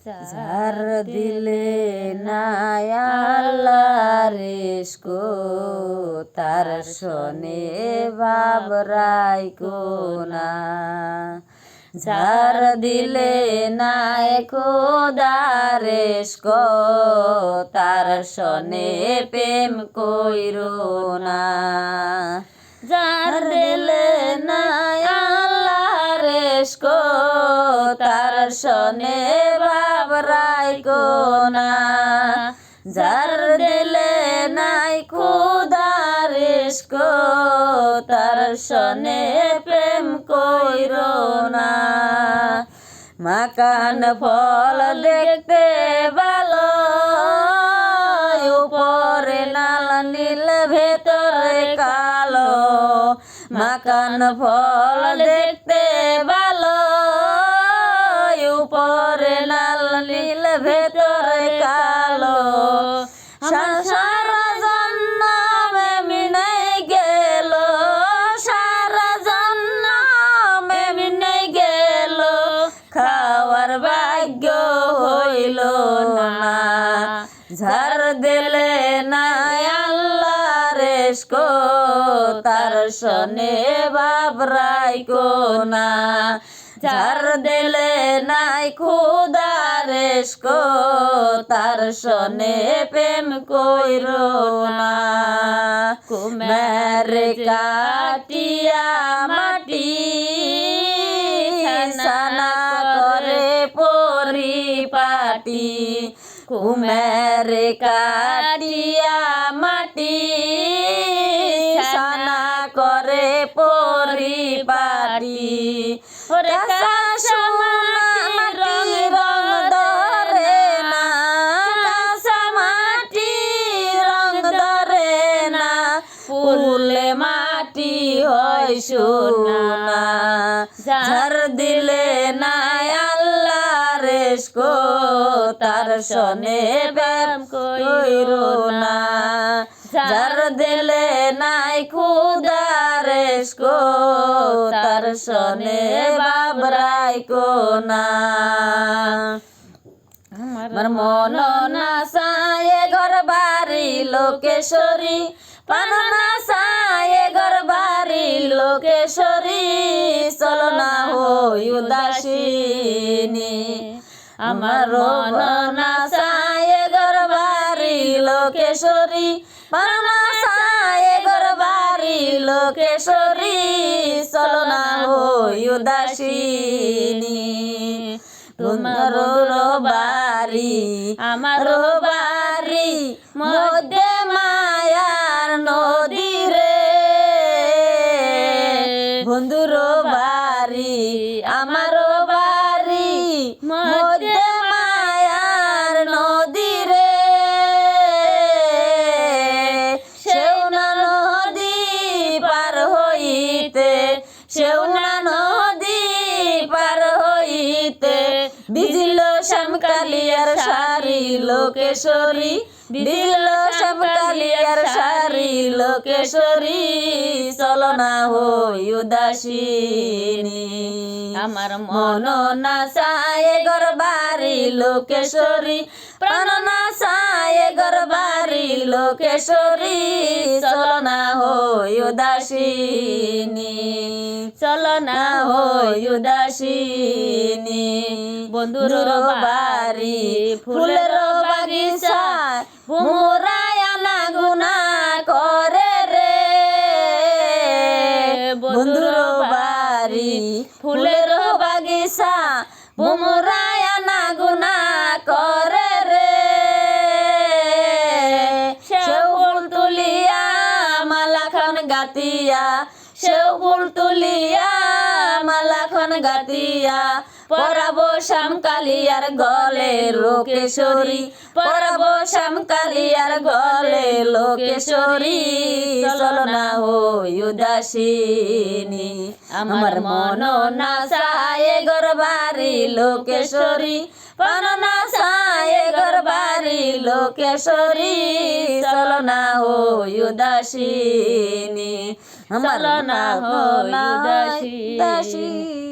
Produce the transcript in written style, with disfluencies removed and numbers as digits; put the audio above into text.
যার দিলে নাই আল্লাহর ইশক তার শনে ভাব রাইখো না। যার দিলে নাই খোদার ইশক তার শনে প্রেম কইরো না। যার দিলে নাই আল্লাহর ইশক তার শনে ভাব রাইখো না। যার দিলে নাই খোদার ইশক তার শনে প্রেম কইরো না। মাকান ফল দেখতে ভালো উপরে লাল নীল ভেতরে কালো। মাকান ফল দেখতে ভালো উপরে লাল নীল ভেতরে কালো। সারা জন্মে মিনে গেল সারা জন্মে মিনে গেল খাওয়ার ভাগ্য হইল না। যার দিলে নাই আল্লাহর ইশক তার শনে ভাব রাইখো না। যার দিলে নাই খোদার ইশক তার শনে প্রেম কইরো না। কুমের কাটিয়া মাটি সানা করে পরিপাটি। কুমের কাটিয়া মাটি সানা করে পরিপাটি। ওরে কাঁচা মাটি রং ধরে না কাঁচা মাটি রং ধরে না পুরলে মাটি হয় সোনা। যার দিলে নাই আল্লাহর ইশক তার শনে প্রেম কইরো না। যার দিলে নাই খোদার ইশক তার শনে ভাব রাইখো না। আমার মন না চায় ঘর বাড়ি লোকেশ্বরী পান না চায় ঘর বাড়ি লোকেশ্বরী চলো না হই উদাসিনী। আমার মন না চায় ঘর বাড়ি লোকেশ্বরী পান না চায় ঘর বাড়ি লোকেশ্বরী চলো না হই উদাসিনী। তোমার বাড়ি আমার বাড়ি মধ্যে মায়ার নদী রে। বন্ধুর বাড়ি আমার বাড়ি মধ্যে মায়ার নদী রে। সেউনা নদী পার হইতে সেউনা নদী পার হইতে বিজিল শ্যামকালিয়ার শাড়ি লোকেশ্বরী। বিজিল শ্যামকালিয়ার শাড়ি লোকেশ্বরী চলো না হই উদাসিনী। আমার মন না চায় ঘর বাড়ি লোকেশ্বরী প্রাণ না চায় ঘর বাড়ি লোকেশ্বরী চলো না হই উদাসিনী। চলো না হই উদাসিনী। বন্ধুর বাড়ি ফুলের বাগিচা ভুমরায় আনা গুনা করে রে। বন্ধুর বাড়ি ফুলের বাগিচা ভুমরায় আনা গুনা করে রে। সেও ফুল তুলিয়া মালা খান গাতিয়া সেও ফুল তুলিয়া মালা খান গাতিয়া পরাবো শ্যামকালিয়ার গলে লোকেশ্বরী। পরাবো শ্যামকালিয়ার গলে লোকেশ্বরী চলো না হই উদাসিনী। আমার মন না চায় ঘর বাড়ি লোকেশ্বরী পান না চায় ঘর বাড়ি লোকেশ্বরী চলো না হই উদাসিনী। আমার না হই উদাসিনী।